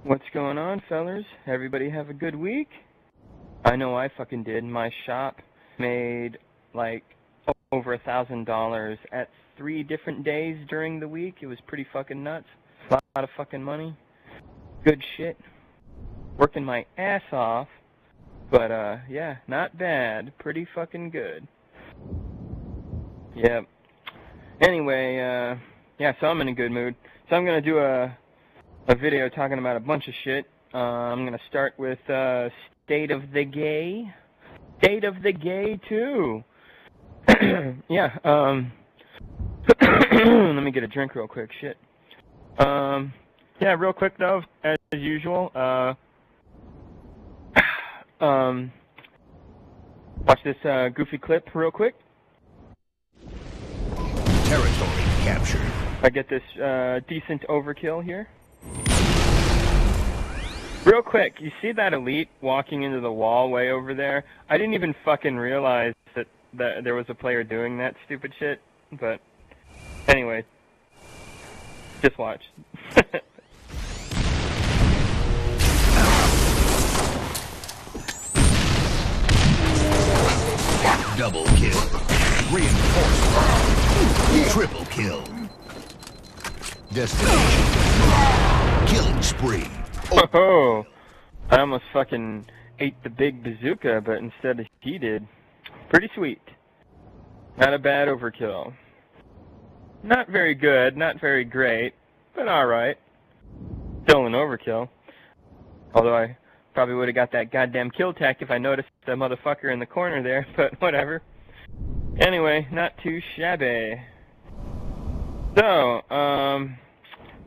What's going on, fellers? Everybody have a good week? I know I fucking did. My shop made like over $1,000 at 3 different days during the week. It was pretty fucking nuts. A lot of fucking money. Good shit. Working my ass off. But yeah, not bad. Pretty fucking good. Yep. Anyway, yeah, so I'm in a good mood. So I'm gonna do a video talking about a bunch of shit. I'm gonna start with State of the Gay. State of the Gay 2. Yeah, let me get a drink real quick. Shit. Yeah, real quick though, as usual. Watch this goofy clip real quick. Territory captured. I get this decent overkill here. Real quick, you see that elite walking into the wall way over there? I didn't even fucking realize that there was a player doing that stupid shit, but anyway, just watch. Double kill. Reinforcement. Triple kill. Destination. Killing spree. Oh, I almost fucking ate the big bazooka, but instead he did. Pretty sweet. Not a bad overkill. Not very good, not very great, but alright. Still an overkill. Although I probably would have got that goddamn kill tech if I noticed the motherfucker in the corner there, but whatever. Anyway, not too shabby. So,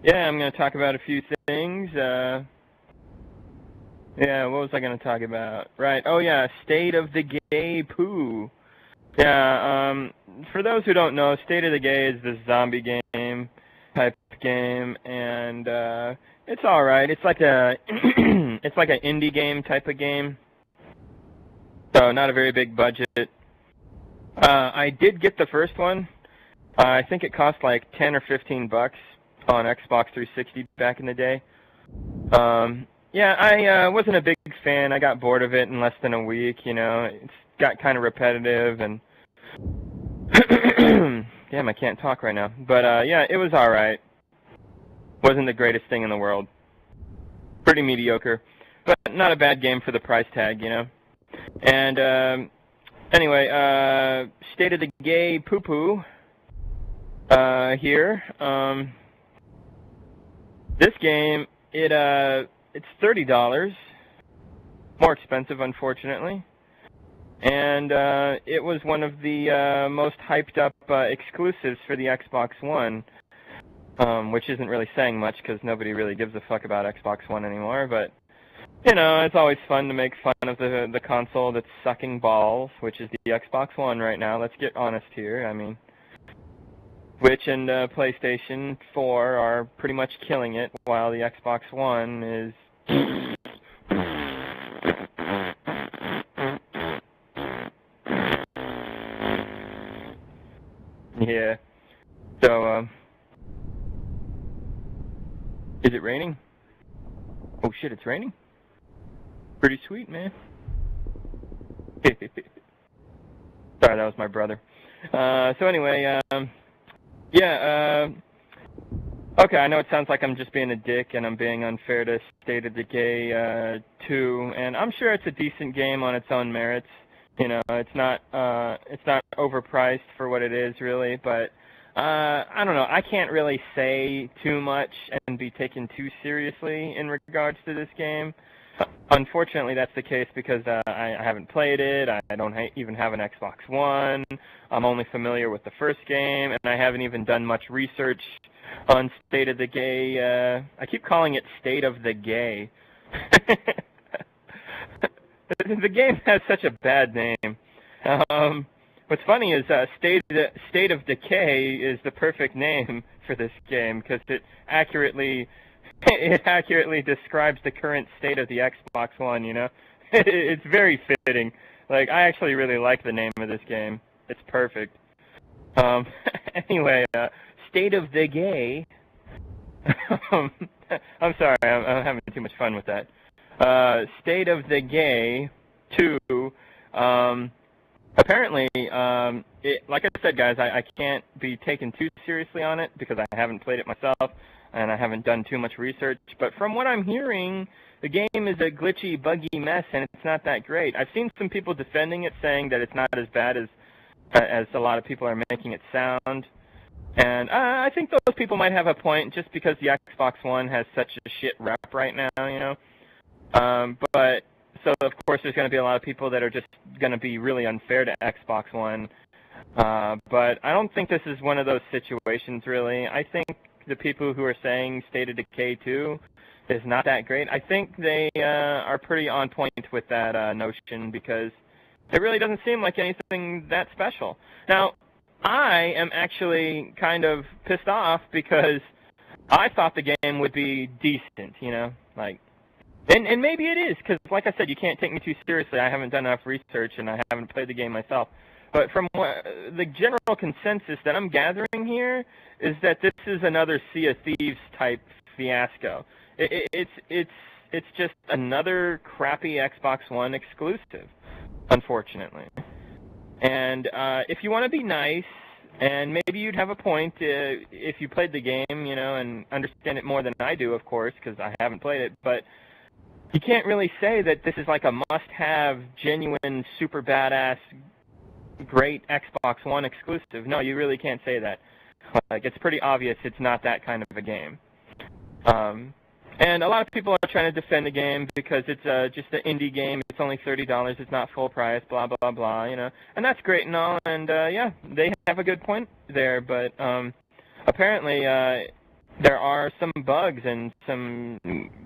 yeah, I'm going to talk about a few things. Yeah, what was I going to talk about? Right, oh yeah, State of the Gay poo. Yeah, for those who don't know, State of the Gay is this zombie game, type game, and, it's alright. It's like a, it's like an indie game type of game. So, not a very big budget. I did get the first one. I think it cost like 10 or 15 bucks on Xbox 360 back in the day. Yeah, I wasn't a big fan. I got bored of it in less than a week, you know. It's got kind of repetitive and... Damn, I can't talk right now. But, yeah, it was alright. Wasn't the greatest thing in the world. Pretty mediocre. But not a bad game for the price tag, you know. And, anyway, State of the Gay poo-poo here. This game, it's $30. More expensive, unfortunately. And it was one of the most hyped up exclusives for the Xbox One, which isn't really saying much because nobody really gives a fuck about Xbox One anymore, but you know, it's always fun to make fun of the console that's sucking balls, which is the Xbox One right now. Let's get honest here. I mean, Switch and PlayStation 4 are pretty much killing it, while the Xbox One is... Yeah. So, is it raining? Oh shit, it's raining? Pretty sweet, man. Sorry, that was my brother. So anyway, yeah, okay, I know it sounds like I'm just being a dick and I'm being unfair to State of Decay 2, and I'm sure it's a decent game on its own merits. You know, it's not overpriced for what it is, really, but I don't know, I can't really say too much and be taken too seriously in regards to this game. Unfortunately, that's the case because I haven't played it, I don't even have an Xbox One, I'm only familiar with the first game, and I haven't even done much research on State of the Gay. I keep calling it State of the Gay. The game has such a bad name. What's funny is State of Decay is the perfect name for this game because it accurately describes the current state of the Xbox One, you know? It's very fitting. Like, I actually really like the name of this game. It's perfect. Anyway, State of the Gay I'm sorry, I'm having too much fun with that. State of the Gay 2. Apparently, like I said, guys, I can't be taken too seriously on it because I haven't played it myself and I haven't done too much research. But from what I'm hearing, the game is a glitchy, buggy mess, and it's not that great. I've seen some people defending it, saying that it's not as bad as a lot of people are making it sound. And I think those people might have a point, just because the Xbox One has such a shit rep right now, you know. But so of course there's going to be a lot of people that are just going to be really unfair to Xbox One. But I don't think this is one of those situations, really. I think the people who are saying State of Decay 2 is not that great, I think they are pretty on point with that notion, because it really doesn't seem like anything that special. Now, I am actually kind of pissed off because I thought the game would be decent, you know, like, and maybe it is, because like I said, you can't take me too seriously. I haven't done enough research and I haven't played the game myself. But from the general consensus that I'm gathering here is that this is another Sea of Thieves type fiasco. It's just another crappy Xbox One exclusive, unfortunately. And if you want to be nice, and maybe you'd have a point if you played the game, you know, and understand it more than I do, of course, because I haven't played it, but you can't really say that this is like a must-have, genuine, super badass, great Xbox One exclusive. No, you really can't say that. Like, it's pretty obvious it's not that kind of a game. And a lot of people are trying to defend the game because it's just an indie game. It's only $30. It's not full price, blah, blah, blah, you know. And that's great and all, and, yeah, they have a good point there. But apparently there are some bugs and some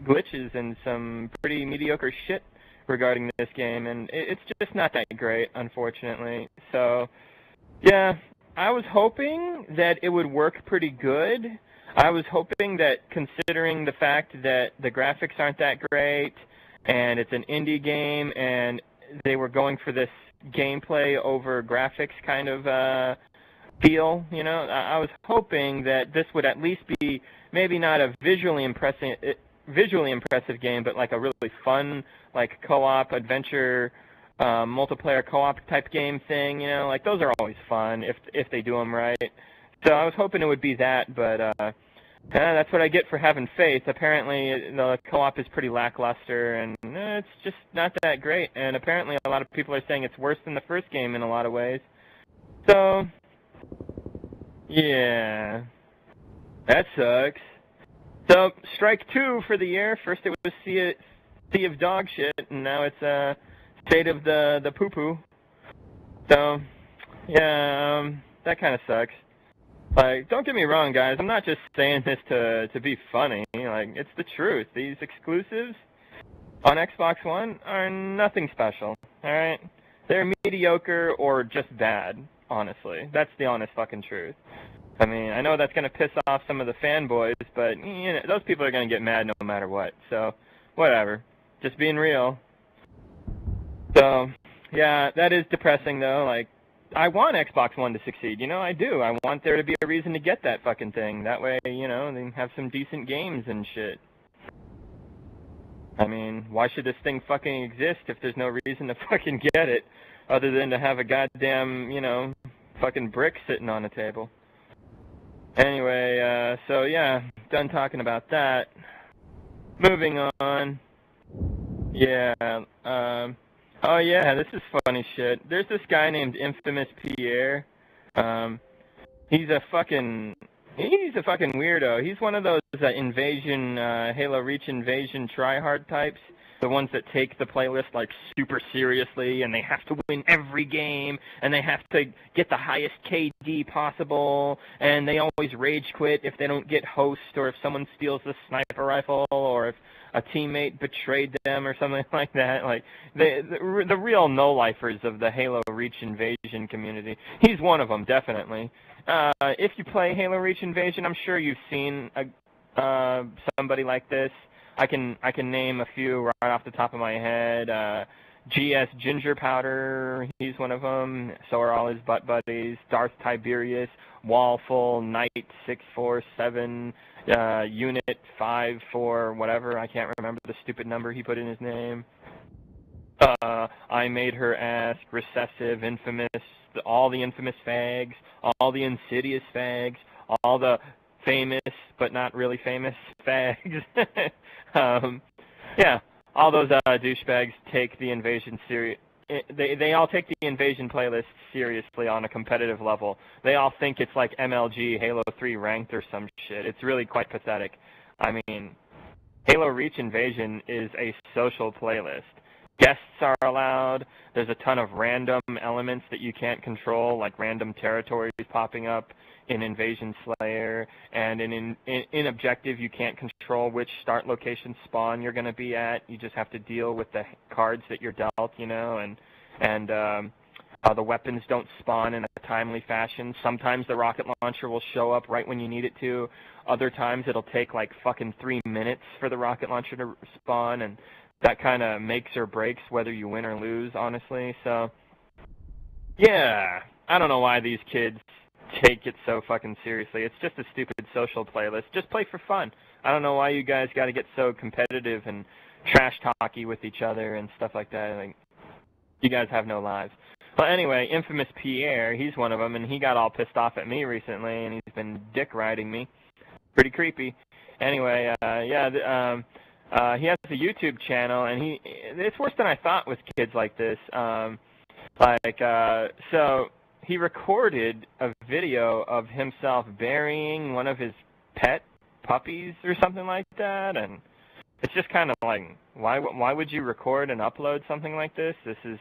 glitches and some pretty mediocre shit regarding this game, and it's just not that great, unfortunately. So, yeah, I was hoping that it would work pretty good. I was hoping that, considering the fact that the graphics aren't that great, and it's an indie game, and they were going for this gameplay over graphics kind of feel, you know, I was hoping that this would at least be maybe not a visually impressive game, but like a really fun, like co-op adventure, multiplayer co-op type game thing, you know, like those are always fun if they do them right. So I was hoping it would be that, but that's what I get for having faith. Apparently the co-op is pretty lackluster, and it's just not that great, and apparently a lot of people are saying it's worse than the first game in a lot of ways. So, yeah, that sucks. So, strike 2 for the year. First it was Sea of Dog Shit, and now it's State of the Poo-Poo. So, yeah, that kind of sucks. Like, don't get me wrong, guys. I'm not just saying this to be funny. Like, it's the truth. These exclusives on Xbox One are nothing special, alright? They're mediocre or just bad, honestly. That's the honest fucking truth. I mean, I know that's going to piss off some of the fanboys, but, you know, those people are going to get mad no matter what. So, whatever. Just being real. So, yeah, that is depressing, though. Like, I want Xbox One to succeed, you know, I do. I want there to be a reason to get that fucking thing. That way, you know, they have some decent games and shit. I mean, why should this thing fucking exist if there's no reason to fucking get it, other than to have a goddamn, you know, fucking brick sitting on a table? Anyway, so yeah, done talking about that. Moving on. Yeah, oh yeah, this is funny shit. There's this guy named Infamous Pierre. He's a fucking weirdo. He's one of those Halo Reach invasion tryhard types. The ones that take the playlist like super seriously, and they have to win every game, and they have to get the highest KD possible, and they always rage quit if they don't get host, or if someone steals the sniper rifle, or if a teammate betrayed them or something like that. Like the real no-lifers of the Halo Reach invasion community. He's one of them, definitely. If you play Halo Reach invasion, I'm sure you've seen somebody like this. I can name a few right off the top of my head. GS Ginger Powder, he's one of them. So are all his butt buddies. Darth Tiberius, Wallful, Knight 647, Unit 54, whatever. I can't remember the stupid number he put in his name. I Made Her Ask, Recessive, Infamous, all the infamous fags, all the insidious fags, all the famous but not really famous fags. Yeah, all those douchebags take the invasion they all take the invasion playlist seriously on a competitive level. They all think it's like MLG, Halo 3 ranked or some shit. It's really quite pathetic. I mean, Halo Reach Invasion is a social playlist. Guests are allowed. There's a ton of random elements that you can't control, like random territories popping up in Invasion Slayer. And in Objective, you can't control which start location spawn you're going to be at. You just have to deal with the cards that you're dealt, you know, and the weapons don't spawn in a timely fashion. Sometimes the rocket launcher will show up right when you need it to. Other times it'll take like fucking 3 minutes for the rocket launcher to spawn, and that kind of makes or breaks whether you win or lose, honestly. So, yeah, I don't know why these kids take it so fucking seriously. It's just a stupid social playlist. Just play for fun. I don't know why you guys got to get so competitive and trash-talky with each other and stuff like that. Like, you guys have no lives. Well, anyway, Infamous Pierre, he's one of them, and he got all pissed off at me recently, and he's been dick-riding me. Pretty creepy. Anyway, yeah, he has a YouTube channel, and it's worse than I thought with kids like this. So he recorded a video of himself burying one of his pet puppies or something like that, and it's just kind of like, why would you record and upload something like this? This is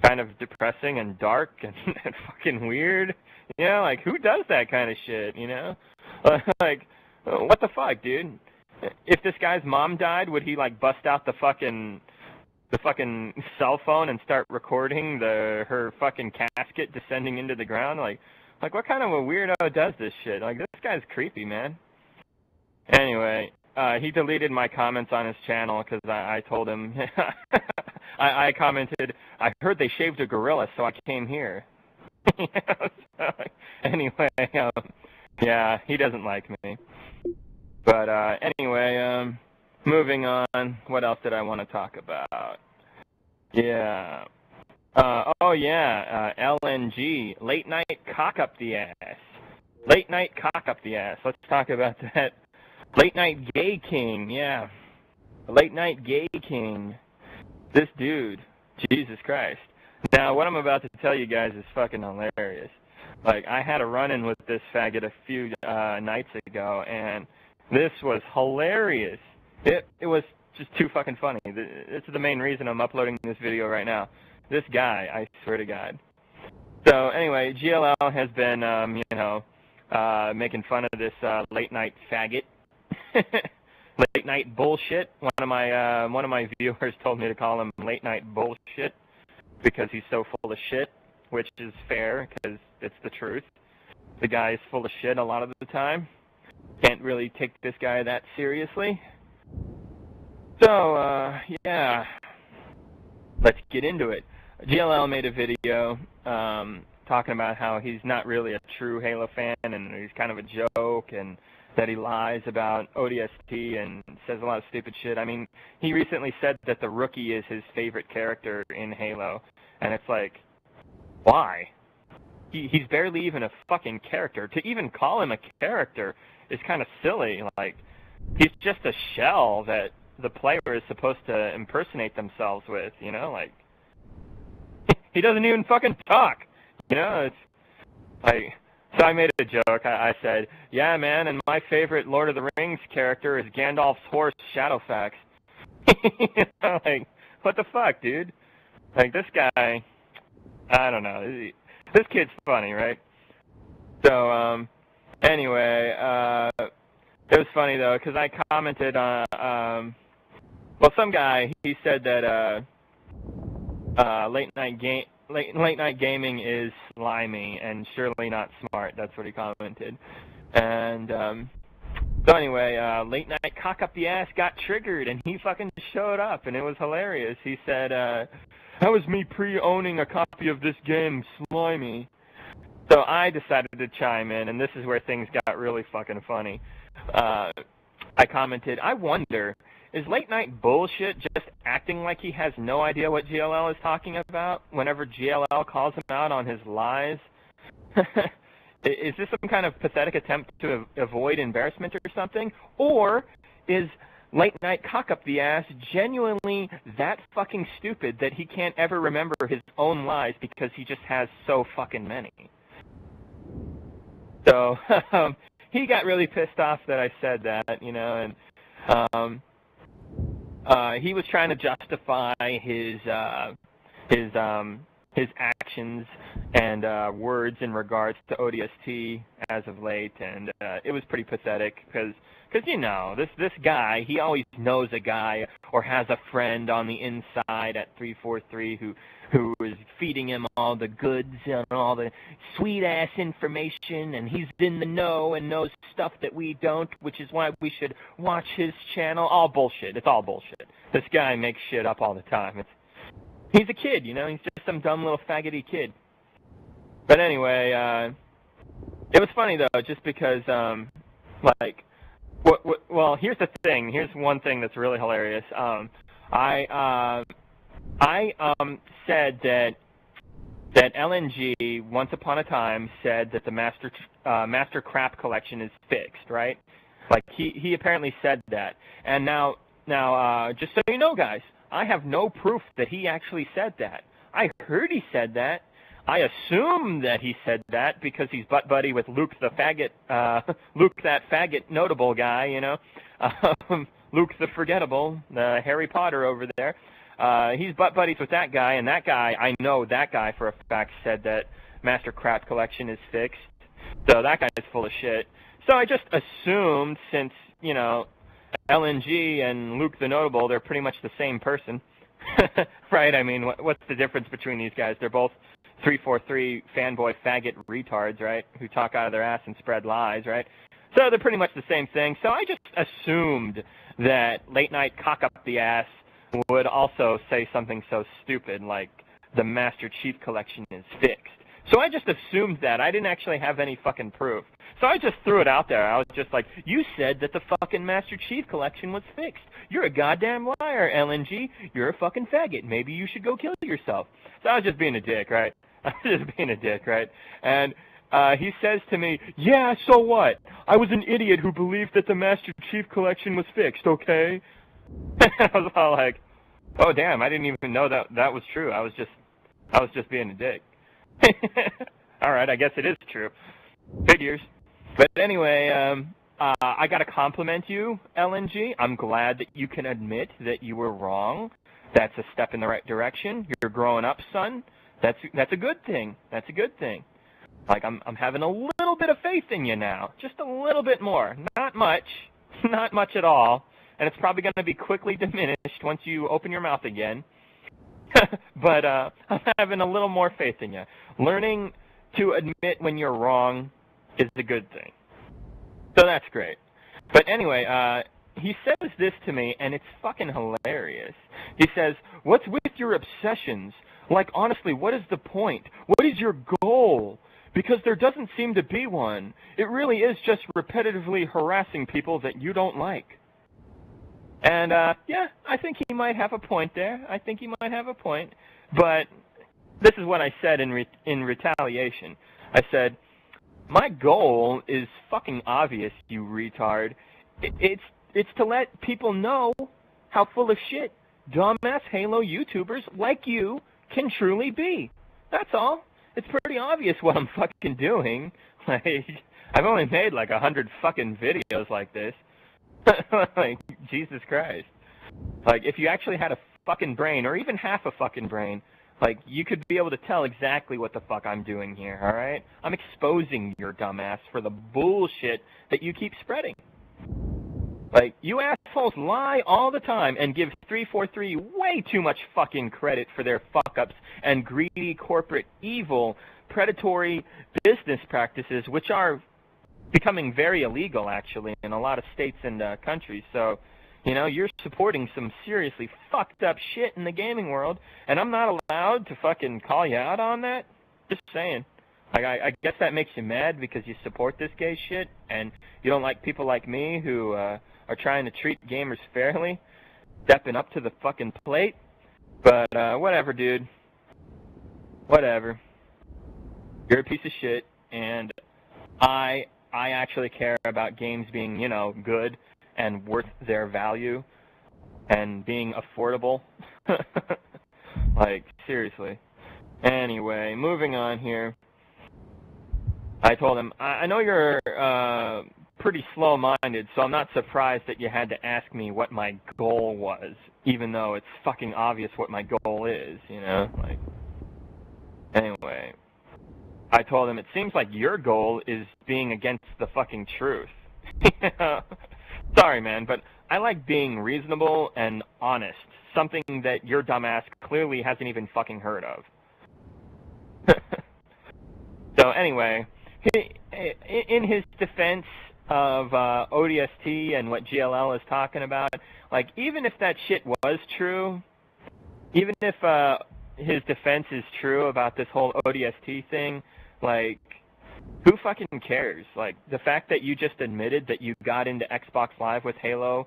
kind of depressing and dark and fucking weird. You know, like, who does that kind of shit, you know? Like, what the fuck, dude? If this guy's mom died, would he, like, bust out the fucking cell phone and start recording her fucking casket descending into the ground? Like, what kind of a weirdo does this shit? Like, this guy's creepy, man. Anyway, he deleted my comments on his channel because I told him, I commented, I heard they shaved a gorilla, so I came here. You know, so, anyway, yeah, he doesn't like me. But anyway, moving on, what else did I want to talk about? Yeah. LNG, late night cock up the ass. Late night cock up the ass. Let's talk about that. Late night gay king, yeah. Late night gay king. This dude, Jesus Christ. Now, what I'm about to tell you guys is fucking hilarious. Like, I had a run-in with this faggot a few nights ago, and this was hilarious. It was just too fucking funny. This is the main reason I'm uploading this video right now. This guy, I swear to God. So anyway, GLL has been, making fun of this late night faggot. Late night bullshit. One of my viewers told me to call him late night bullshit because he's so full of shit, which is fair because it's the truth. The guy is full of shit a lot of the time. Can't really take this guy that seriously. So, yeah, let's get into it. GLL made a video talking about how he's not really a true Halo fan and he's kind of a joke and that he lies about ODST and says a lot of stupid shit. I mean, he recently said that the Rookie is his favorite character in Halo, and it's like, why? He's barely even a fucking character. To even call him a character is kind of silly. Like, he's just a shell that the player is supposed to impersonate themselves with, you know? Like, he doesn't even fucking talk, you know? It's like, so I made a joke. I said, yeah, man, and my favorite Lord of the Rings character is Gandalf's horse, Shadowfax. You know, like, what the fuck, dude? Like, this guy, I don't know. This kid's funny, right? So, anyway, it was funny, though, because I commented on, well, some guy, he said that late night gaming is slimy and surely not smart. That's what he commented. And So anyway, late night cock up the ass got triggered, and he fucking showed up, and it was hilarious. He said, that was me pre-owning a copy of this game, Slimy. So I decided to chime in, and this is where things got really fucking funny. I commented, I wonder, is late night bullshit just acting like he has no idea what GLL is talking about whenever GLL calls him out on his lies? Is this some kind of pathetic attempt to avoid embarrassment or something? Or is late night cock up the ass genuinely that fucking stupid that he can't ever remember his own lies because he just has so fucking many? So he got really pissed off that I said that, you know, and he was trying to justify his actions and words in regards to ODST as of late, and it was pretty pathetic because you know, this guy, he always knows a guy or has a friend on the inside at 343 who is feeding him all the goods and all the sweet-ass information, and he's in the know and knows stuff that we don't, which is why we should watch his channel. All bullshit. It's all bullshit. This guy makes shit up all the time. He's a kid, you know? He's just some dumb little faggoty kid. But anyway, it was funny, though, just because, like, well, here's the thing. Here's one thing that's really hilarious. I said that LNG once upon a time said that the master crap collection is fixed, right? Like he apparently said that, and now just so you know, guys, I have no proof that he actually said that. I heard he said that. I assume that he said that because he's butt buddy with Luke the faggot, Luke that faggot notable guy, you know, Luke the forgettable, Harry Potter over there. He's butt buddies with that guy, and that guy, I know that guy for a fact said that Master Crap Collection is fixed. So that guy is full of shit. So I just assumed, since, you know, LNG and Luke the Notable, they're pretty much the same person. Right? I mean, what's the difference between these guys? They're both 343 fanboy faggot retards, right? Who talk out of their ass and spread lies, right? So they're pretty much the same thing. So I just assumed that late night cock up the ass would also say something so stupid like the Master Chief Collection is fixed. So I just assumed that. I didn't actually have any fucking proof. So I just threw it out there. I was just like, you said that the fucking Master Chief Collection was fixed. You're a goddamn liar, LNG. You're a fucking faggot. Maybe you should go kill yourself. So I was just being a dick, right? I was just being a dick, right? And he says to me, yeah, so what? I was an idiot who believed that the Master Chief Collection was fixed, okay? I was all like, oh, damn, I didn't even know that was true. I was just being a dick. All right, I guess it is true. Figures. But anyway, I got to compliment you, LNG. I'm glad that you can admit that you were wrong. That's a step in the right direction. You're growing up, son. That's a good thing. That's a good thing. Like, I'm having a little bit of faith in you now. Just a little bit more. Not much. Not much at all. And it's probably going to be quickly diminished once you open your mouth again. But I'm having a little more faith in you. Learning to admit when you're wrong is a good thing. So that's great. But anyway, he says this to me, and it's fucking hilarious. He says, what's with your obsessions? Like, honestly, what is the point? What is your goal? Because there doesn't seem to be one. It really is just repetitively harassing people that you don't like. And, yeah, I think he might have a point there. I think he might have a point. But this is what I said in retaliation. I said, my goal is fucking obvious, you retard. It's to let people know how full of shit dumbass Halo YouTubers like you can truly be. That's all. It's pretty obvious what I'm fucking doing. Like, I've only made like 100 fucking videos like this. Like, Jesus Christ. Like, if you actually had a fucking brain, or even half a fucking brain, like, you could be able to tell exactly what the fuck I'm doing here, alright? I'm exposing your dumbass for the bullshit that you keep spreading. Like, you assholes lie all the time and give 343 way too much fucking credit for their fuck-ups and greedy corporate evil predatory business practices, which are becoming very illegal, actually, in a lot of states and countries. So, you know, you're supporting some seriously fucked up shit in the gaming world, and I'm not allowed to fucking call you out on that? Just saying. I guess that makes you mad because you support this gay shit, and you don't like people like me who are trying to treat gamers fairly, stepping up to the fucking plate. But, whatever, dude. Whatever. You're a piece of shit, and I actually care about games being, you know, good and worth their value and being affordable. Like, seriously. Anyway, moving on here. I told him, I know you're pretty slow-minded, so I'm not surprised that you had to ask me what my goal was, even though it's fucking obvious what my goal is, you know? Like, anyway, I told him, it seems like your goal is being against the fucking truth. Sorry, man, but I like being reasonable and honest, something that your dumbass clearly hasn't even fucking heard of. So anyway, in his defense of ODST and what GLL is talking about, like, even if that shit was true, even if his defense is true about this whole ODST thing, like, who fucking cares? Like, the fact that you just admitted that you got into Xbox Live with Halo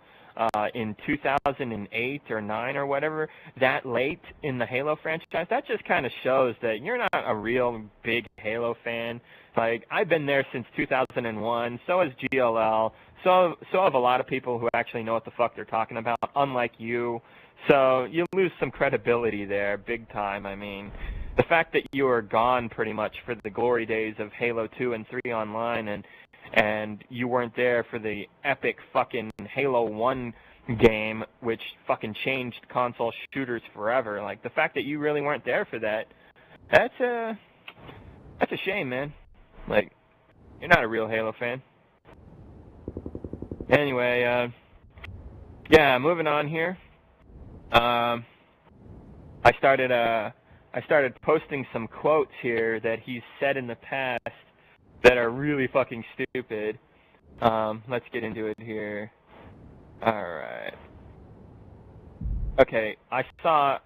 in 2008 or 9 or whatever, that late in the Halo franchise, that just kind of shows that you're not a real big Halo fan. Like, I've been there since 2001, so has GLL, so have a lot of people who actually know what the fuck they're talking about, unlike you. So you lose some credibility there, big time. I mean, the fact that you were gone pretty much for the glory days of Halo 2 and 3 online, and you weren't there for the epic fucking Halo 1 game, which fucking changed console shooters forever. Like, the fact that you really weren't there for that, that's a shame, man. Like, you're not a real Halo fan. Anyway, yeah, moving on here. I started posting some quotes here that he's said in the past that are really fucking stupid. Let's get into it here. Alright. Okay, I saw,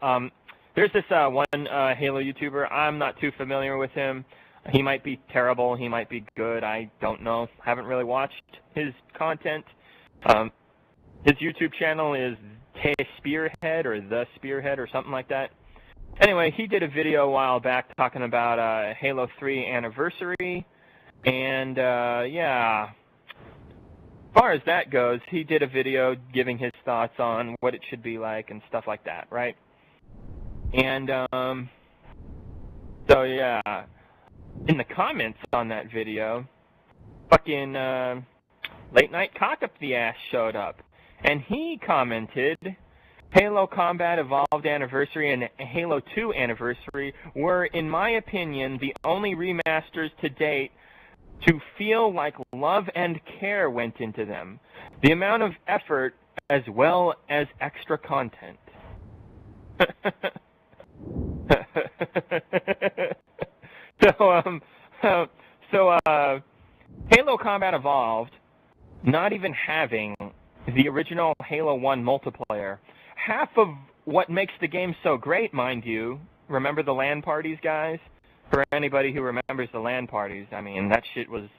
there's this one Halo YouTuber. I'm not too familiar with him. He might be terrible, he might be good, I don't know. Haven't really watched his content. His YouTube channel is Spearhead or The Spearhead or something like that. Anyway, he did a video a while back talking about Halo 3 Anniversary, and yeah, as far as that goes, he did a video giving his thoughts on what it should be like and stuff like that, right? And so yeah, in the comments on that video, fucking Late Night Cock Up the Ass showed up, and he commented, Halo Combat Evolved Anniversary and Halo 2 Anniversary were, in my opinion, the only remasters to date to feel like love and care went into them. The amount of effort as well as extra content. So Halo Combat Evolved, not even having the original Halo 1 multiplayer, half of what makes the game so great, mind you, remember the LAN parties, guys? For anybody who remembers the LAN parties, I mean, that shit was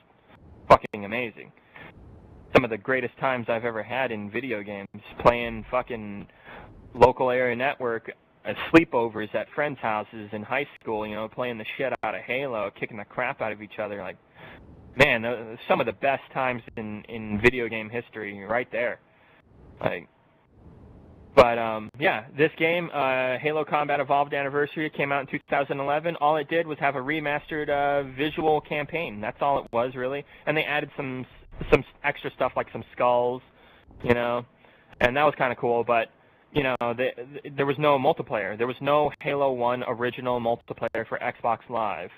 fucking amazing. Some of the greatest times I've ever had in video games, playing fucking local area network, sleepovers at friends' houses in high school, you know, playing the shit out of Halo, kicking the crap out of each other. Like, man, some of the best times in video game history right there. Like, but, yeah, this game, Halo Combat Evolved Anniversary, came out in 2011. All it did was have a remastered visual campaign. That's all it was, really. And they added some extra stuff like some skulls, you know, and that was kind of cool. But, you know, there was no multiplayer. There was no Halo 1 original multiplayer for Xbox Live.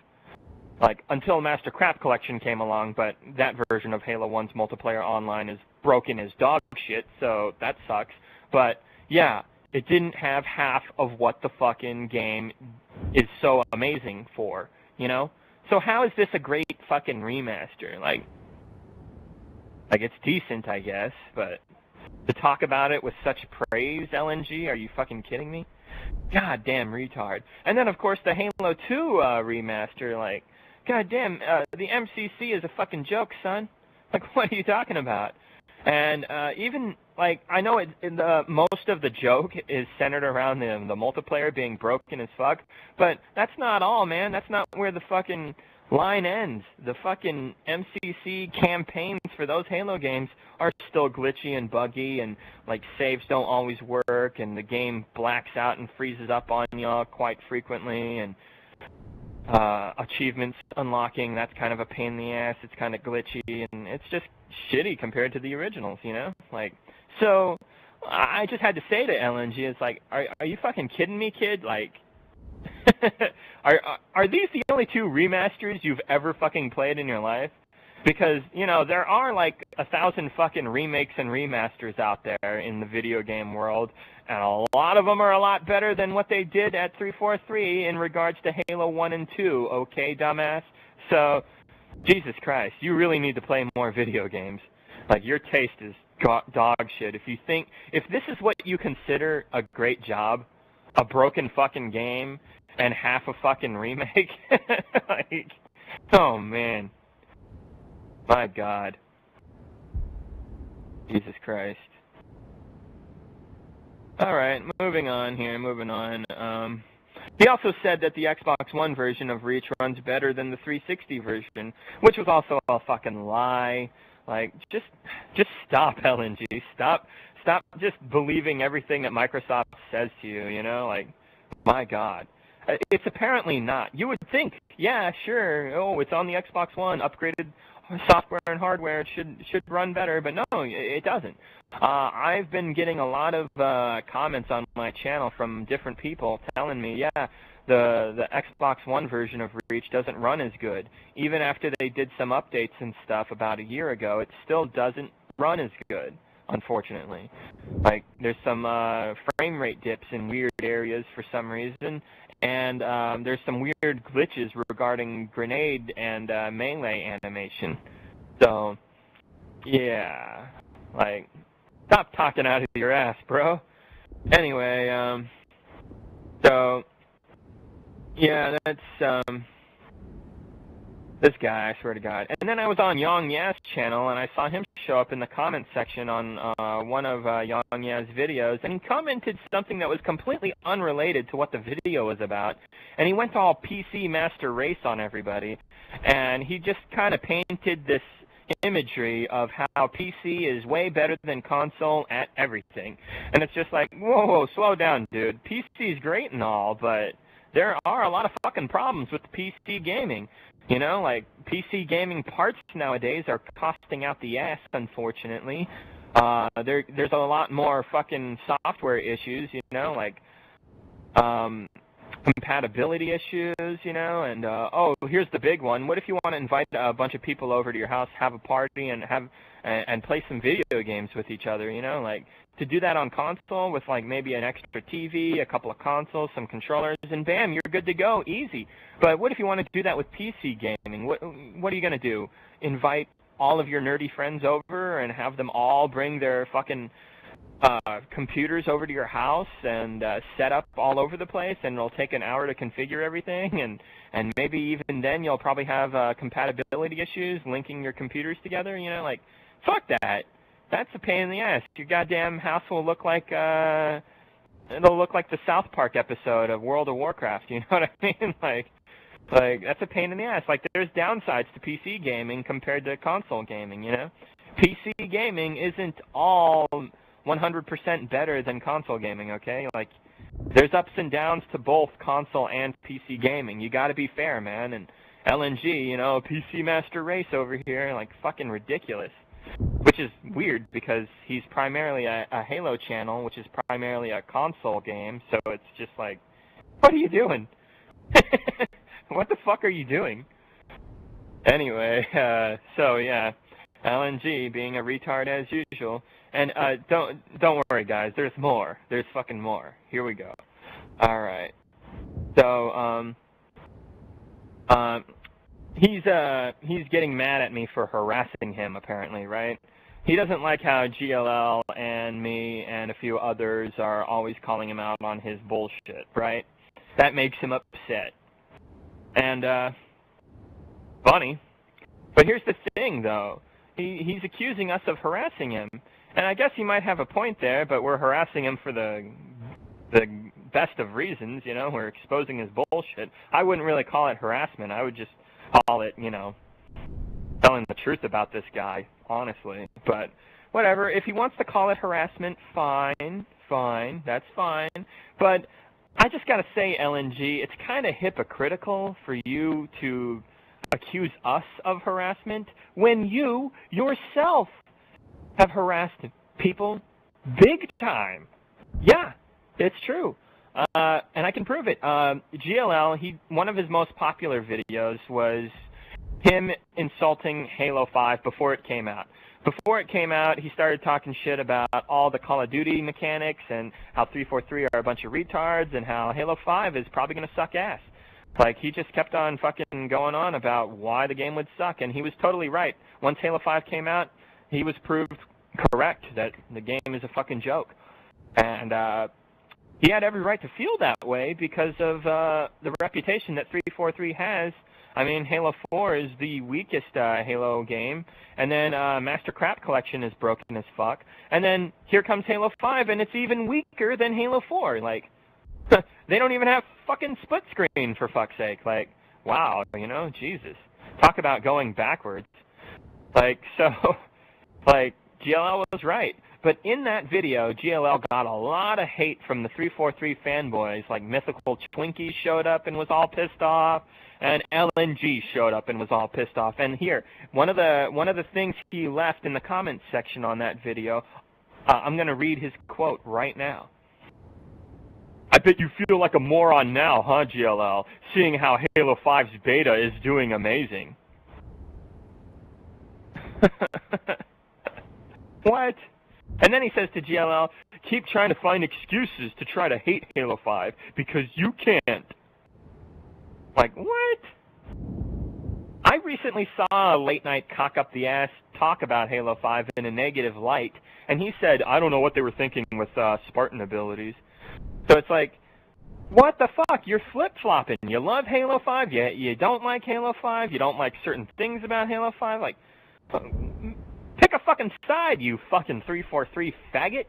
Like, until Master Craft Collection came along, but that version of Halo 1's multiplayer online is broken as dog shit, so that sucks. But yeah, it didn't have half of what the fucking game is so amazing for, you know? So how is this a great fucking remaster? Like, Like, it's decent, I guess, but to talk about it with such praise, LNG, are you fucking kidding me? Goddamn retard. And then, of course, the Halo 2 remaster, like, goddamn, the MCC is a fucking joke, son. Like, what are you talking about? And even, like, I know most of the joke is centered around the multiplayer being broken as fuck, but that's not all, man. That's not where the fucking line ends. The fucking MCC campaigns for those Halo games are still glitchy and buggy, and, like, saves don't always work, and the game blacks out and freezes up on y'all quite frequently, and achievements unlocking, that's kind of a pain in the ass. It's kind of glitchy, and it's just shitty compared to the originals, you know? Like, so I just had to say to LNG, it's like, are you fucking kidding me, kid? Like, are these the only 2 remasters you've ever fucking played in your life? Because, you know, there are like 1,000 fucking remakes and remasters out there in the video game world, and a lot of them are a lot better than what they did at 343 in regards to Halo 1 and 2, okay, dumbass? So, Jesus Christ, you really need to play more video games. Like, your taste is dog shit. If this is what you consider a great job, a broken fucking game, and half a fucking remake, like, oh man. My God. Jesus Christ. Alright, moving on. He also said that the Xbox One version of Reach runs better than the 360 version, which was also a fucking lie. Like, just stop, LNG. Stop just believing everything that Microsoft says to you, you know? Like, my God. It's apparently not. You would think, yeah, sure, oh, it's on the Xbox One, upgraded software and hardware, it should run better, but no, it doesn't. I've been getting a lot of comments on my channel from different people telling me, yeah, the Xbox One version of Reach doesn't run as good. Even after they did some updates and stuff about a year ago, it still doesn't run as good, unfortunately. Like, there's some frame rate dips in weird areas for some reason, and there's some weird glitches regarding grenade and melee animation. So, yeah, like, stop talking out of your ass, bro. Anyway, so, yeah, that's, this guy, I swear to God. And then I was on Yang Ya's channel, and I saw him show up in the comment section on one of Yang Ya's videos, and he commented something that was completely unrelated to what the video was about, and he went all PC Master Race on everybody, and he just kind of painted this imagery of how PC is way better than console at everything. And it's just like, whoa, slow down, dude. PC is great and all, but there are a lot of fucking problems with PC gaming. You know, like, PC gaming parts nowadays are costing out the ass, unfortunately. There's a lot more fucking software issues, you know, like, compatibility issues, you know, and, oh, here's the big one. What if you want to invite a bunch of people over to your house, have a party, and play some video games with each other, you know, like, to do that on console with, like, maybe an extra TV, a couple of consoles, some controllers, and bam, you're good to go, easy. But what if you want to do that with PC gaming? What are you going to do? Invite all of your nerdy friends over and have them all bring their fucking computers over to your house and set up all over the place, and it'll take an hour to configure everything, and maybe even then you'll probably have compatibility issues linking your computers together, you know, like, fuck that. That's a pain in the ass. Your goddamn house will look like, it'll look like the South Park episode of World of Warcraft, you know what I mean? Like, that's a pain in the ass. Like, there's downsides to PC gaming compared to console gaming, you know? PC gaming isn't all 100% better than console gaming, okay? Like, there's ups and downs to both console and PC gaming. You gotta be fair, man. And LNG, you know, PC Master Race over here, like, fucking ridiculous. Which is weird because he's primarily a Halo channel, which is primarily a console game, so it's just like, what are you doing? What the fuck are you doing? Anyway, so yeah, LNG being a retard as usual. And don't worry, guys, there's more. There's fucking more. Here we go. All right. So he's getting mad at me for harassing him, apparently, right? he doesn't like how GLL and me and a few others are always calling him out on his bullshit, right? That makes him upset. And, funny. But here's the thing, though. He's accusing us of harassing him. And I guess he might have a point there, but we're harassing him for the best of reasons, you know? We're exposing his bullshit. I wouldn't really call it harassment. I would just call it, you know, telling the truth about this guy, honestly. But whatever. If he wants to call it harassment, fine. That's fine. But I just got to say, LNG, it's kind of hypocritical for you to accuse us of harassment when you yourself have harassed people big time. Yeah, it's true. And I can prove it. GLL, one of his most popular videos was him insulting Halo 5 before it came out. Before it came out, he started talking shit about all the Call of Duty mechanics and how 343 are a bunch of retards and how Halo 5 is probably going to suck ass. Like, he just kept on fucking going on about why the game would suck, and he was totally right. Once Halo 5 came out, he was proved correct that the game is a fucking joke. And he had every right to feel that way because of the reputation that 343 has. I mean, Halo 4 is the weakest Halo game, and then Master Crap Collection is broken as fuck, and then here comes Halo 5, and it's even weaker than Halo 4. Like, they don't even have fucking split screen, for fuck's sake. Like, wow, you know, Jesus. Talk about going backwards. Like, so, like, GLL was right. But in that video, GLL got a lot of hate from the 343 fanboys. Like, Mythical Twinkie showed up and was all pissed off, and LNG showed up and was all pissed off. And here, one of the things he left in the comments section on that video, I'm going to read his quote right now. I bet you feel like a moron now, huh, GLL, seeing how Halo 5's beta is doing amazing. What? And then he says to GLL, keep trying to find excuses to try to hate Halo 5 because you can't. Like, what? I recently saw a late-night cock-up-the-ass talk about Halo 5 in a negative light, and he said, I don't know what they were thinking with Spartan abilities. So it's like, what the fuck? You're flip-flopping. You love Halo 5, you don't like Halo 5, you don't like certain things about Halo 5. Like, pick a fucking side, you fucking 343 faggot.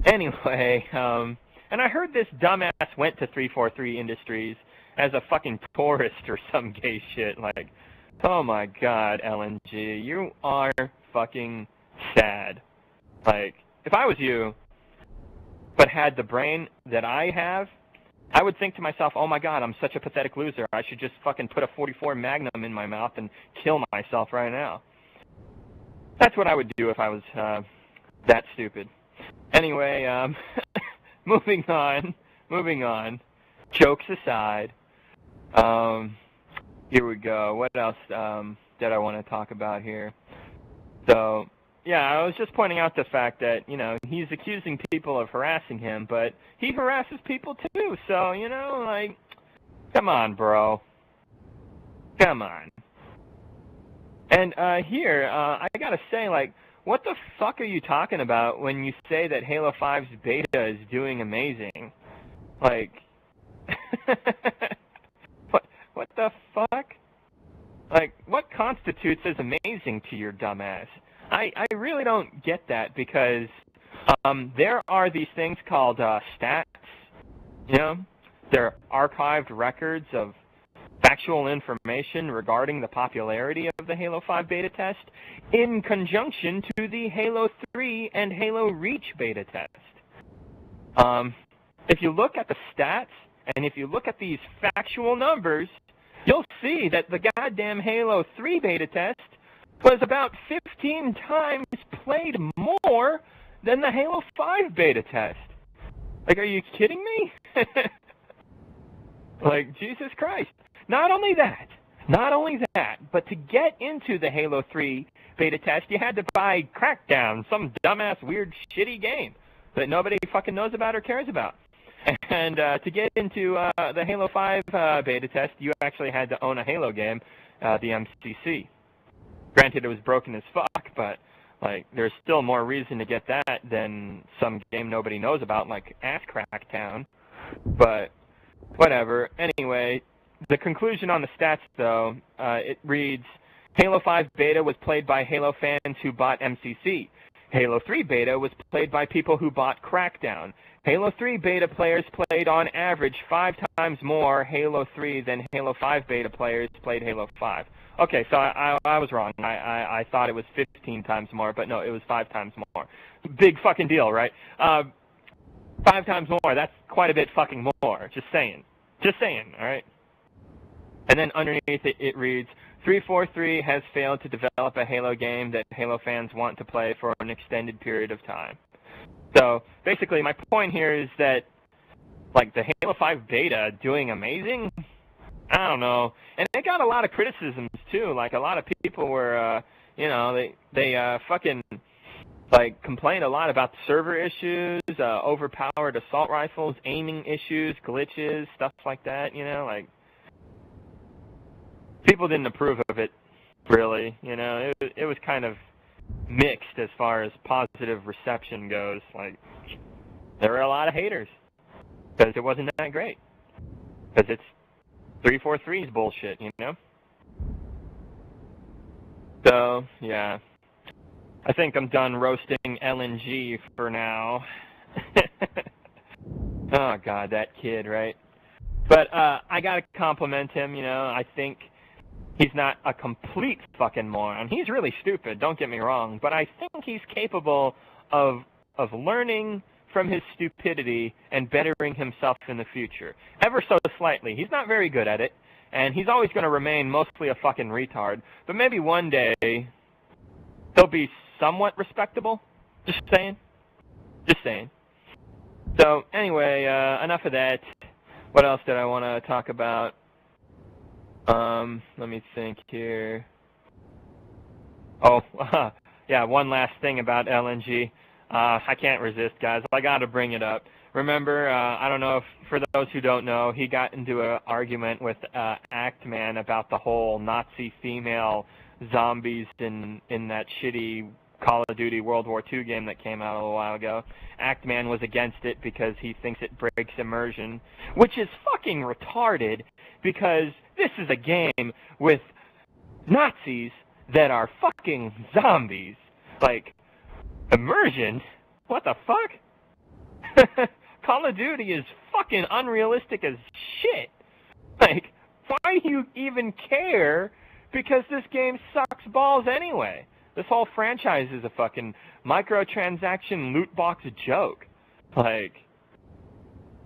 Anyway, and I heard this dumbass went to 343 Industries as a fucking tourist or some gay shit. Like, oh my god, LNG, you are fucking sad. Like, if I was you, but had the brain that I have, I would think to myself, oh my god, I'm such a pathetic loser. I should just fucking put a 44 Magnum in my mouth and kill myself right now. That's what I would do if I was that stupid. Anyway, moving on. Jokes aside, here we go. What else did I want to talk about here? So, yeah, I was just pointing out the fact that, you know, he's accusing people of harassing him, but he harasses people too. So, you know, like, come on, bro. Come on. And here, I gotta say, like, what the fuck are you talking about when you say that Halo 5's beta is doing amazing? Like, what the fuck? Like, what constitutes as amazing to your dumbass? I really don't get that because there are these things called stats, you know? They're archived records of factual information regarding the popularity of the Halo 5 beta test in conjunction to the Halo 3 and Halo Reach beta test. If you look at the stats and if you look at these factual numbers, you'll see that the goddamn Halo 3 beta test was about 15 times played more than the Halo 5 beta test. Like, are you kidding me? Like, Jesus Christ. Not only that, but to get into the Halo 3 beta test, you had to buy Crackdown, some dumbass, weird, shitty game that nobody fucking knows about or cares about. And to get into the Halo 5 beta test, you actually had to own a Halo game, the MCC. Granted, it was broken as fuck, but Like, there's still more reason to get that than some game nobody knows about, like Ass Crackdown. But whatever. Anyway, the conclusion on the stats, though, it reads, Halo 5 beta was played by Halo fans who bought MCC. Halo 3 beta was played by people who bought Crackdown. Halo 3 beta players played on average 5 times more Halo 3 than Halo 5 beta players played Halo 5. Okay, so I was wrong. I thought it was 15 times more, but no, it was 5 times more. Big fucking deal, right? 5 times more, that's quite a bit fucking more. Just saying. Just saying, all right? And then underneath it, it reads, 343 has failed to develop a Halo game that Halo fans want to play for an extended period of time. So, basically, my point here is that, like, the Halo 5 beta doing amazing? I don't know. And it got a lot of criticisms, too. Like, a lot of people were, you know, they fucking, like, complained a lot about the server issues, overpowered assault rifles, aiming issues, glitches, stuff like that, you know, like, people didn't approve of it, really, you know. It was kind of mixed as far as positive reception goes. Like, there were a lot of haters because it wasn't that great. Because it's 343's bullshit, you know? So, yeah. I think I'm done roasting LNG for now. Oh, God, that kid, right? But I gotta compliment him, you know. I think he's not a complete fucking moron. He's really stupid, don't get me wrong, but I think he's capable of learning from his stupidity and bettering himself in the future. Ever so slightly. He's not very good at it, and he's always going to remain mostly a fucking retard. But maybe one day he'll be somewhat respectable. Just saying. Just saying. So, anyway, enough of that. What else did I want to talk about? Let me think here. Oh, yeah, one last thing about LNG. I can't resist, guys. I got to bring it up. Remember, I don't know if, for those who don't know, he got into an argument with Actman about the whole Nazi female zombies in that shitty Call of Duty World War II game that came out a little while ago. Actman was against it because he thinks it breaks immersion, which is fucking retarded because this is a game with Nazis that are fucking zombies. Like, immersion? What the fuck? Call of Duty is fucking unrealistic as shit. Like, why do you even care? Because this game sucks balls anyway. This whole franchise is a fucking microtransaction loot box joke. Like,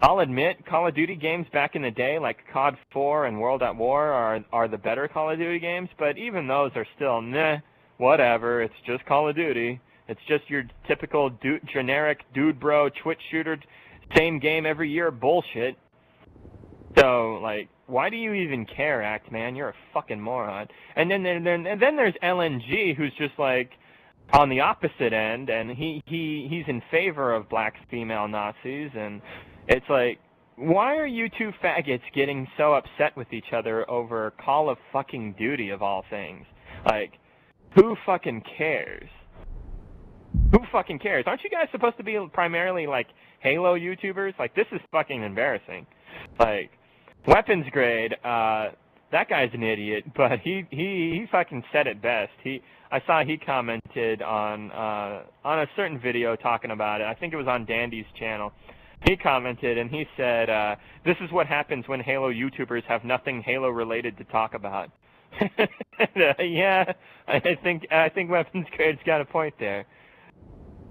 I'll admit, Call of Duty games back in the day, like COD 4 and World at War, are the better Call of Duty games, but even those are still, meh, whatever, it's just Call of Duty. It's just your typical generic dude bro Twitch shooter, same game every year bullshit. So, like, why do you even care, Actman? You're a fucking moron. And then there's LNG, who's just like on the opposite end, and he's in favor of black female Nazis, and it's like, why are you two faggots getting so upset with each other over Call of fucking Duty of all things? Like, who fucking cares? Who fucking cares? Aren't you guys supposed to be primarily like Halo YouTubers? Like, this is fucking embarrassing. Like, Weapons Grade, that guy's an idiot, but he fucking said it best. I saw he commented on a certain video talking about it. I think it was on Dandy's channel. He commented and he said, "This is what happens when Halo YouTubers have nothing Halo related to talk about." Yeah, I think Weapons Grade's got a point there.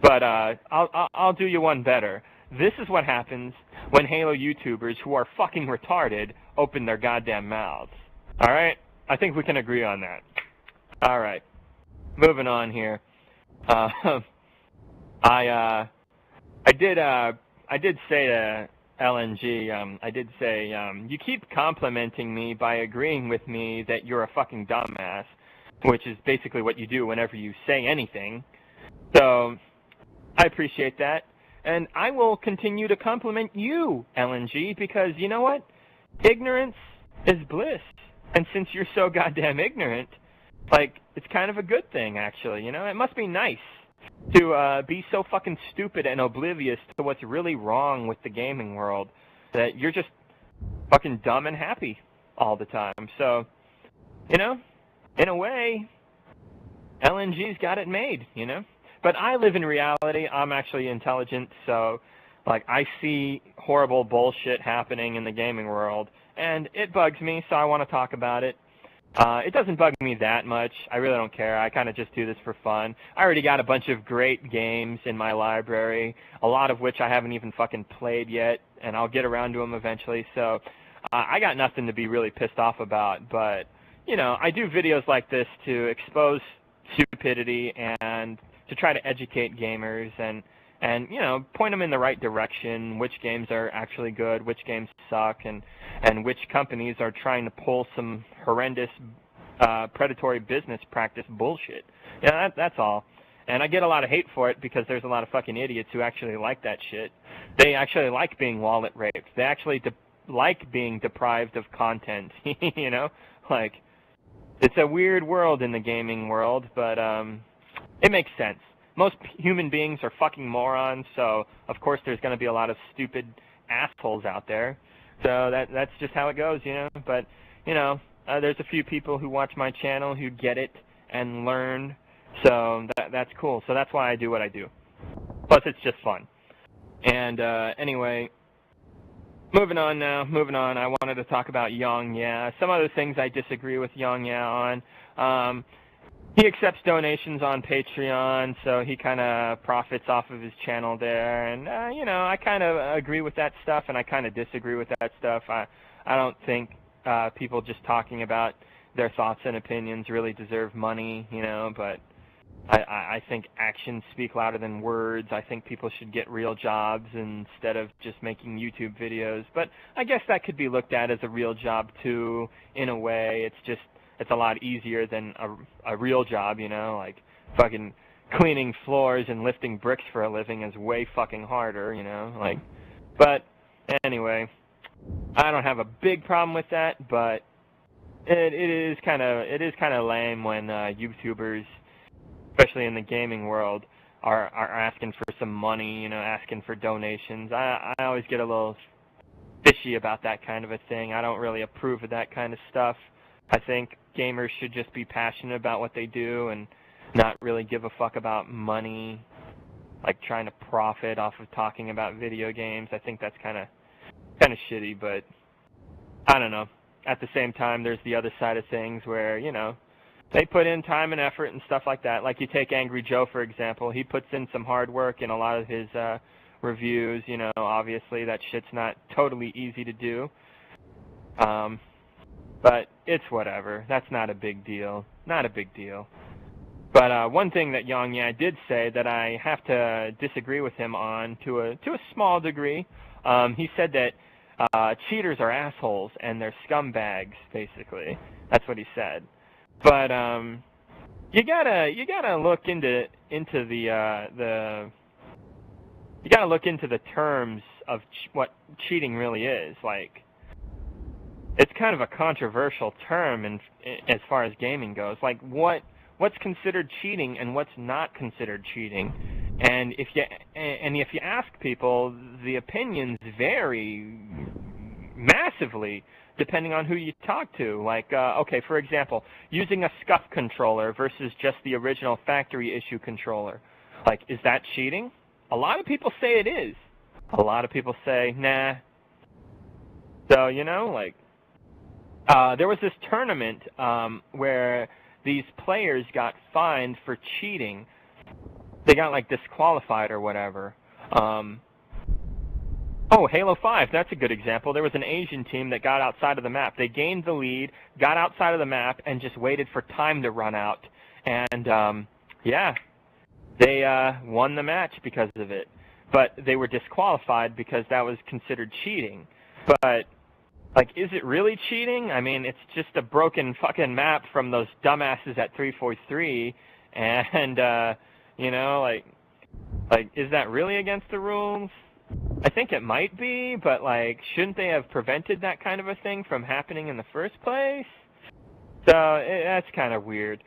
But I'll do you one better. This is what happens when Halo YouTubers who are fucking retarded open their goddamn mouths. All right? I think we can agree on that. All right. Moving on here. I did say to LNG, I did say, you keep complimenting me by agreeing with me that you're a fucking dumbass, which is basically what you do whenever you say anything. So, I appreciate that. And I will continue to compliment you, LNG, because you know what? Ignorance is bliss. And since you're so goddamn ignorant, like, it's kind of a good thing, actually, you know? It must be nice to be so fucking stupid and oblivious to what's really wrong with the gaming world that you're just fucking dumb and happy all the time. So, you know, in a way, LNG's got it made, you know? But I live in reality. I'm actually intelligent, so, like, I see horrible bullshit happening in the gaming world, and it bugs me, so I want to talk about it. It doesn't bug me that much. I really don't care. I kind of just do this for fun. I already got a bunch of great games in my library, a lot of which I haven't even fucking played yet, and I'll get around to them eventually. So I got nothing to be really pissed off about. But, you know, I do videos like this to expose stupidity and to try to educate gamers and you know, point them in the right direction, which games are actually good, which games suck, and which companies are trying to pull some horrendous predatory business practice bullshit. Yeah, that's all. And I get a lot of hate for it because there's a lot of fucking idiots who actually like that shit. They actually like being wallet raped. They actually like being deprived of content, you know? Like, it's a weird world in the gaming world, but it makes sense. Most human beings are fucking morons, so of course there's going to be a lot of stupid assholes out there. So that's just how it goes, you know. But, you know, there's a few people who watch my channel who get it and learn, so that's cool. So that's why I do what I do. Plus, it's just fun. And anyway, moving on now. I wanted to talk about Yongya. Some other things I disagree with Yongya on. He accepts donations on Patreon, so he kind of profits off of his channel there. And, you know, I kind of agree with that stuff, and I kind of disagree with that stuff. I don't think people just talking about their thoughts and opinions really deserve money, you know, but I think actions speak louder than words. I think people should get real jobs instead of just making YouTube videos. But I guess that could be looked at as a real job, too, in a way. It's a lot easier than a real job, you know, like fucking cleaning floors and lifting bricks for a living is way fucking harder, you know, like, but anyway, I don't have a big problem with that, but it is kind of lame when YouTubers, especially in the gaming world, are asking for some money, you know, asking for donations. I always get a little fishy about that kind of a thing. I don't really approve of that kind of stuff. I think gamers should just be passionate about what they do and not really give a fuck about money, like trying to profit off of talking about video games. I think that's kind of shitty, but I don't know. At the same time, there's the other side of things where, you know, they put in time and effort and stuff like that. Like you take Angry Joe, for example. He puts in some hard work in a lot of his reviews. You know, obviously that shit's not totally easy to do. But it's whatever. That's not a big deal. Not a big deal. But one thing that Yongya did say that I have to disagree with him on to a small degree, he said that cheaters are assholes and they're scumbags, basically. That's what he said. But you gotta look into the terms of what cheating really is. Like, it's kind of a controversial term as far as gaming goes. Like, what's considered cheating and what's not considered cheating? And if you ask people, the opinions vary massively depending on who you talk to. Like, okay, for example, using a scuff controller versus just the original factory issue controller. Like, is that cheating? A lot of people say it is. A lot of people say, nah. So, you know, like, there was this tournament where these players got fined for cheating. They got, like, disqualified or whatever. Oh, Halo 5, that's a good example. There was an Asian team that got outside of the map. They gained the lead, got outside of the map, and just waited for time to run out. And, yeah, they won the match because of it. But they were disqualified because that was considered cheating. But, like, is it really cheating? I mean, it's just a broken fucking map from those dumbasses at 343, and, you know, like, is that really against the rules? I think it might be, but, like, shouldn't they have prevented that kind of a thing from happening in the first place? So that's kind of weird.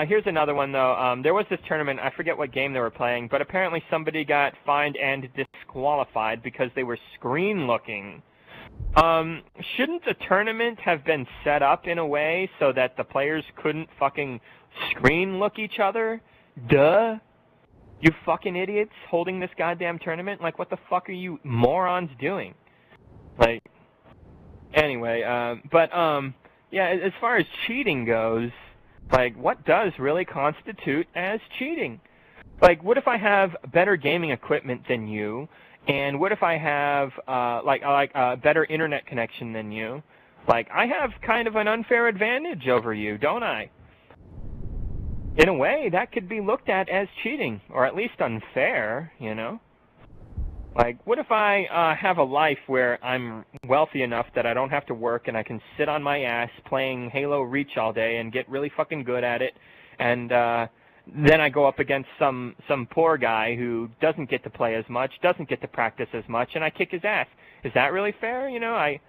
Here's another one, though. There was this tournament. I forget what game they were playing, but apparently somebody got fined and disqualified because they were screen-looking. Shouldn't the tournament have been set up in a way so that the players couldn't fucking screen-look each other? Duh. You fucking idiots holding this goddamn tournament? Like, what the fuck are you morons doing? Like, anyway, yeah, as far as cheating goes, like, what does really constitute as cheating? Like, what if I have better gaming equipment than you, and what if I have, a better internet connection than you? Like, I have kind of an unfair advantage over you, don't I? In a way, that could be looked at as cheating, or at least unfair, you know? Like, what if I have a life where I'm wealthy enough that I don't have to work and I can sit on my ass playing Halo Reach all day and get really fucking good at it, and then I go up against some poor guy who doesn't get to play as much, doesn't get to practice as much, and I kick his ass? Is that really fair? You know, I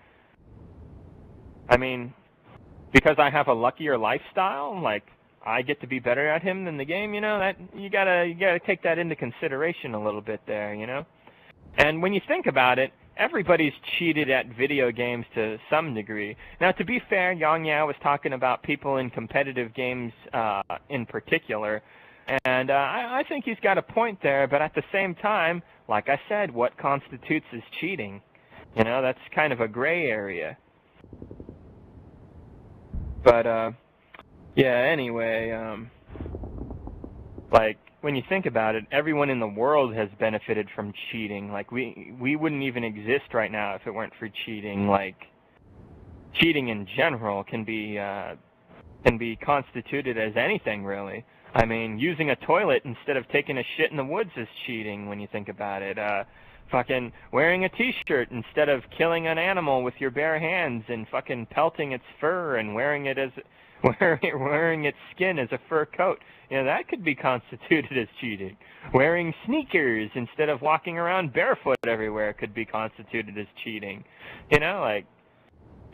mean, because I have a luckier lifestyle, like, I get to be better at him than the game, you know, that you gotta take that into consideration a little bit there, you know? And when you think about it, everybody's cheated at video games to some degree. Now, to be fair, Yang Yao was talking about people in competitive games in particular, and I think he's got a point there, but at the same time, like I said, what constitutes as cheating? You know, that's kind of a gray area. But, yeah, anyway, like, when you think about it, everyone in the world has benefited from cheating. Like, we wouldn't even exist right now if it weren't for cheating. Like, cheating in general can be constituted as anything, really. I mean, using a toilet instead of taking a shit in the woods is cheating when you think about it. Fucking wearing a t-shirt instead of killing an animal with your bare hands and fucking pelting its fur and wearing its skin as a fur coat. You know, that could be constituted as cheating. Wearing sneakers instead of walking around barefoot everywhere could be constituted as cheating. You know, like,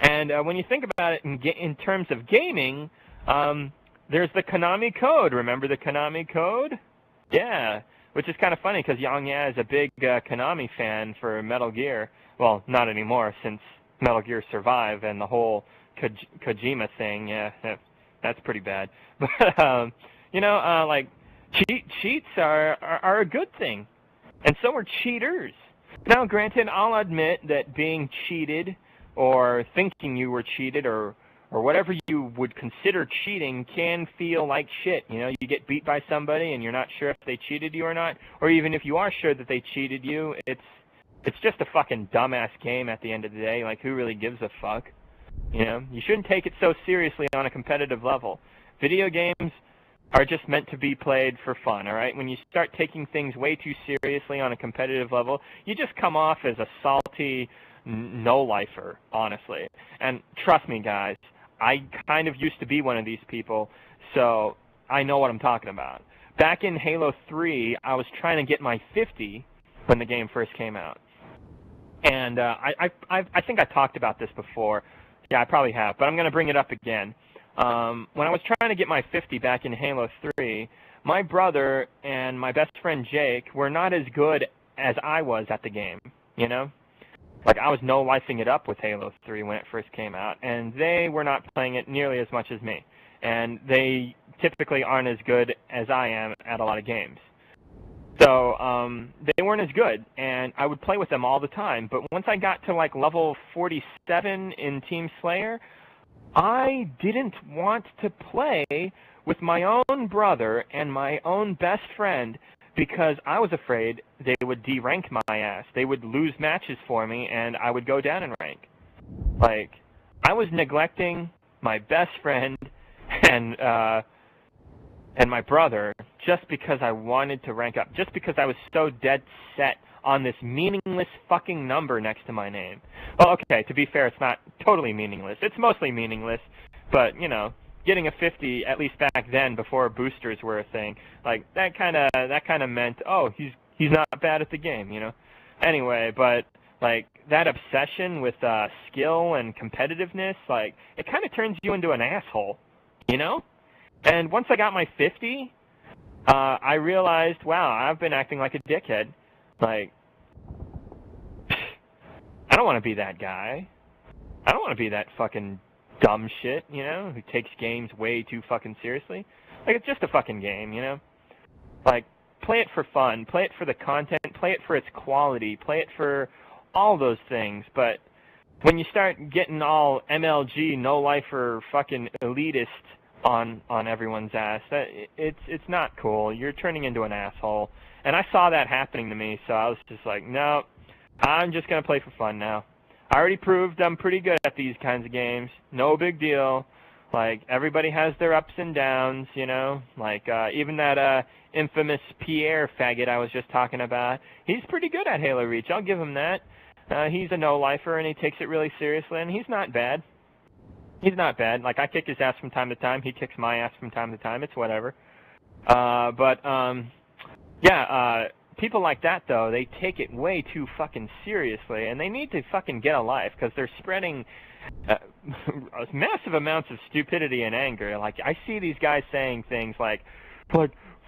and when you think about it in terms of gaming, there's the Konami Code. Remember the Konami Code? Yeah, which is kind of funny because Yang Ya is a big Konami fan for Metal Gear. Well, not anymore since Metal Gear Survive and the whole Kojima thing. Yeah, that's pretty bad. But you know, like, cheats are a good thing, and so are cheaters. Now, granted, I'll admit that being cheated or thinking you were cheated or whatever you would consider cheating can feel like shit. You know, you get beat by somebody and you're not sure if they cheated you or not, or even if you are sure that they cheated you, it's just a fucking dumbass game at the end of the day. Like, who really gives a fuck? You know, you shouldn't take it so seriously on a competitive level. Video games are just meant to be played for fun, all right? When you start taking things way too seriously on a competitive level, you just come off as a salty no-lifer, honestly. And trust me, guys, I kind of used to be one of these people, so I know what I'm talking about. Back in Halo 3, I was trying to get my 50 when the game first came out. And I think I talked about this before. Yeah, I probably have, but I'm going to bring it up again. When I was trying to get my 50 back in Halo 3, my brother and my best friend Jake were not as good as I was at the game, you know? Like, I was no-lifing it up with Halo 3 when it first came out, and they were not playing it nearly as much as me. And they typically aren't as good as I am at a lot of games. So, they weren't as good, and I would play with them all the time. But once I got to, like, level 47 in Team Slayer, I didn't want to play with my own brother and my own best friend because I was afraid they would de-rank my ass. They would lose matches for me, and I would go down in rank. Like, I was neglecting my best friend and my brother just because I wanted to rank up, just because I was so dead set on this meaningless fucking number next to my name. Well, okay, to be fair, it's not totally meaningless. It's mostly meaningless, but, you know, getting a 50, at least back then, before boosters were a thing, like, that kind of meant, oh, he's not bad at the game, you know? Anyway, but, like, that obsession with skill and competitiveness, like, it kind of turns you into an asshole, you know? And once I got my 50, I realized, wow, I've been acting like a dickhead. Like, I don't want to be that guy. I don't want to be that fucking dumb shit, you know, who takes games way too fucking seriously. Like, it's just a fucking game, you know? Like, play it for fun, play it for the content, play it for its quality, play it for all those things, but when you start getting all MLG, no-lifer, fucking elitist on everyone's ass, it's not cool. You're turning into an asshole. And I saw that happening to me, so I was just like, no, I'm just going to play for fun now. I already proved I'm pretty good at these kinds of games. No big deal. Like, everybody has their ups and downs, you know? Like, even that infamous Pierre faggot I was just talking about, he's pretty good at Halo Reach. I'll give him that. He's a no-lifer, and he takes it really seriously, and he's not bad. He's not bad. Like, I kick his ass from time to time. He kicks my ass from time to time. It's whatever. People like that, though, they take it way too fucking seriously, and they need to fucking get a life, because they're spreading massive amounts of stupidity and anger. Like, I see these guys saying things like,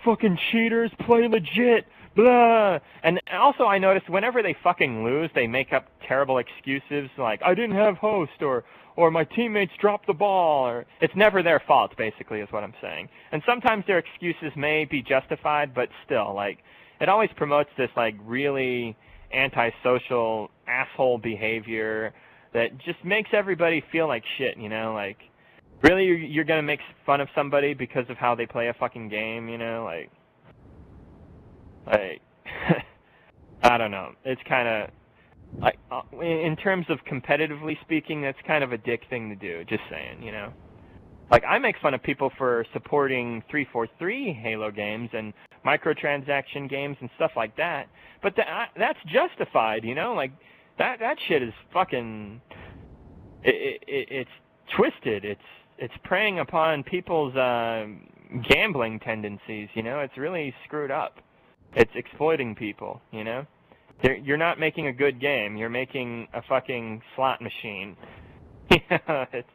fucking cheaters, play legit, blah. And also I noticed whenever they fucking lose, they make up terrible excuses like, I didn't have host, or my teammates dropped the ball, or it's never their fault, basically, is what I'm saying. And sometimes their excuses may be justified, but still, like, it always promotes this, like, really antisocial asshole behavior that just makes everybody feel like shit, you know? Like, really, you're gonna make fun of somebody because of how they play a fucking game, you know? Like I don't know. It's kind of, like, in terms of competitively speaking, that's kind of a dick thing to do, just saying, you know? Like, I make fun of people for supporting 343 Halo games and microtransaction games and stuff like that, but that's justified, you know? Like, that shit is fucking, it's twisted. It's preying upon people's gambling tendencies, you know? It's really screwed up. It's exploiting people, you know? You're not making a good game. You're making a fucking slot machine. It's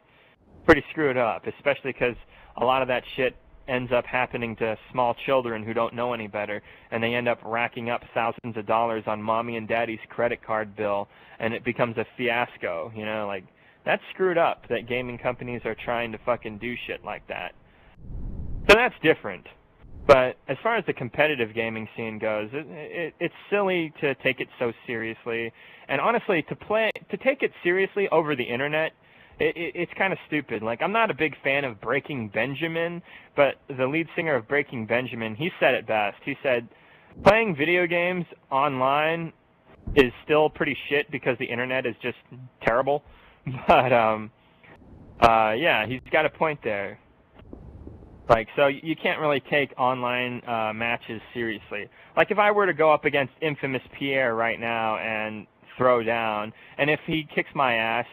pretty screwed up, especially because a lot of that shit ends up happening to small children who don't know any better, and they end up racking up thousands of dollars on mommy and daddy's credit card bill, and it becomes a fiasco, you know? Like, that's screwed up that gaming companies are trying to fucking do shit like that. So that's different. But as far as the competitive gaming scene goes, it's silly to take it so seriously. And honestly, to take it seriously over the internet, it's kind of stupid. Like, I'm not a big fan of Breaking Benjamin, but the lead singer of Breaking Benjamin, he said it best. He said, playing video games online is still pretty shit because the internet is just terrible. But, yeah, he's got a point there. Like, so you can't really take online matches seriously. Like, if I were to go up against infamous Pierre right now and throw down, and if he kicks my ass,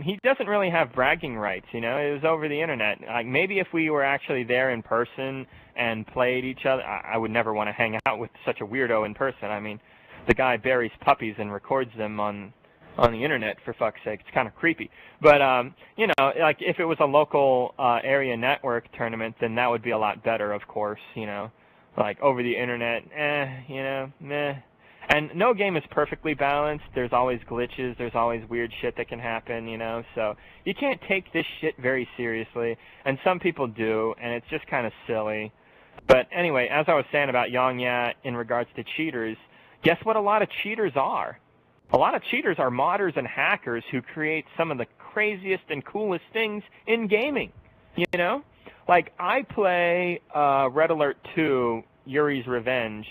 he doesn't really have bragging rights, you know? It was over the internet. Like, maybe if we were actually there in person and played each other, I would never want to hang out with such a weirdo in person. I mean, the guy buries puppies and records them on the internet, for fuck's sake. It's kind of creepy. But, you know, like, if it was a local area network tournament, then that would be a lot better, of course, you know. Like, over the internet, you know, meh. And no game is perfectly balanced. There's always glitches. There's always weird shit that can happen, you know. So you can't take this shit very seriously. And some people do, and it's just kind of silly. But anyway, as I was saying about Yongya in regards to cheaters, guess what a lot of cheaters are? A lot of cheaters are modders and hackers who create some of the craziest and coolest things in gaming, you know? Like, I play Red Alert 2, Yuri's Revenge.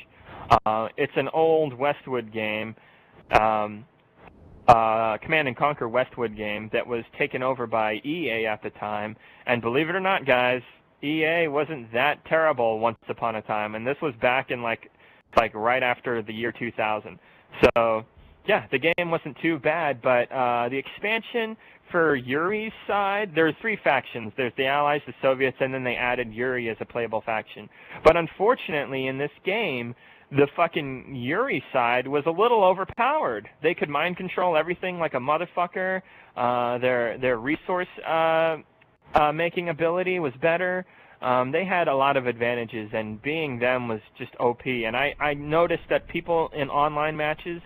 It's an old Westwood game, Command & Conquer Westwood game that was taken over by EA at the time. And believe it or not, guys, EA wasn't that terrible once upon a time. And this was back in, like right after the year 2000. So, yeah, the game wasn't too bad, but the expansion for Yuri's side, there's 3 factions. There's the Allies, the Soviets, and then they added Yuri as a playable faction. But unfortunately, in this game, the fucking Yuri side was a little overpowered. They could mind control everything like a motherfucker. Their resource making ability was better. They had a lot of advantages, and being them was just OP. And I noticed that people in online matches,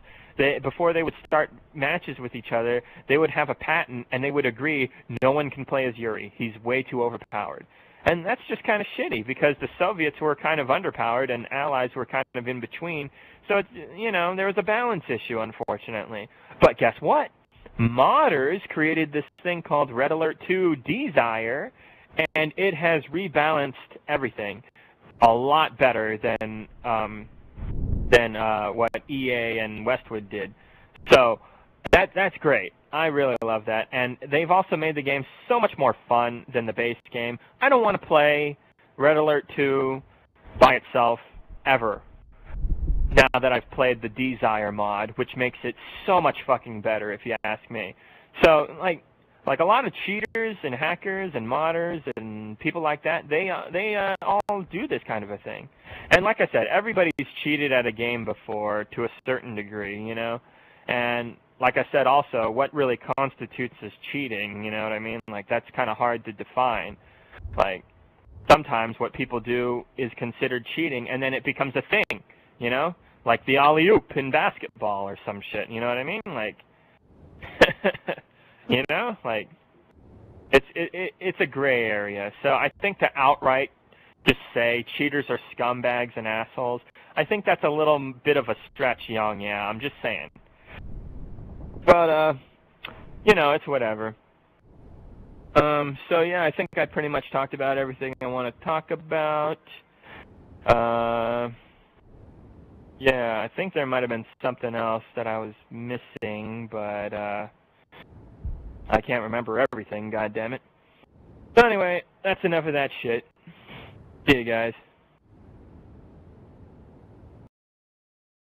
before they would start matches with each other, they would have a patent, and they would agree no one can play as Yuri. He's way too overpowered. And that's just kind of shitty, because the Soviets were kind of underpowered, and Allies were kind of in between. So, there was a balance issue, unfortunately. But guess what? Modders created this thing called Red Alert 2 Desire, and it has rebalanced everything a lot better than what EA and Westwood did. So that's great. I really love that. And they've also made the game so much more fun than the base game. I don't want to play Red Alert 2 by itself ever, now that I've played the Desire mod, which makes it so much fucking better, if you ask me. So, like a lot of cheaters and hackers and modders and people like that, they all do this kind of a thing. And like I said, everybody's cheated at a game before to a certain degree, And like I said also, what really constitutes as cheating, you know what I mean? Like, that's kind of hard to define. Like, sometimes what people do is considered cheating, and then it becomes a thing, Like the alley-oop in basketball or some shit, you know what I mean? Like, like, it's a gray area. So I think to outright just say cheaters are scumbags and assholes, I think that's a little bit of a stretch, Young. Yeah, I'm just saying. But, it's whatever. So yeah, I think I pretty much talked about everything I want to talk about. Yeah, I think there might have been something else that I was missing, but I can't remember everything, goddammit. So anyway, that's enough of that shit. See you guys.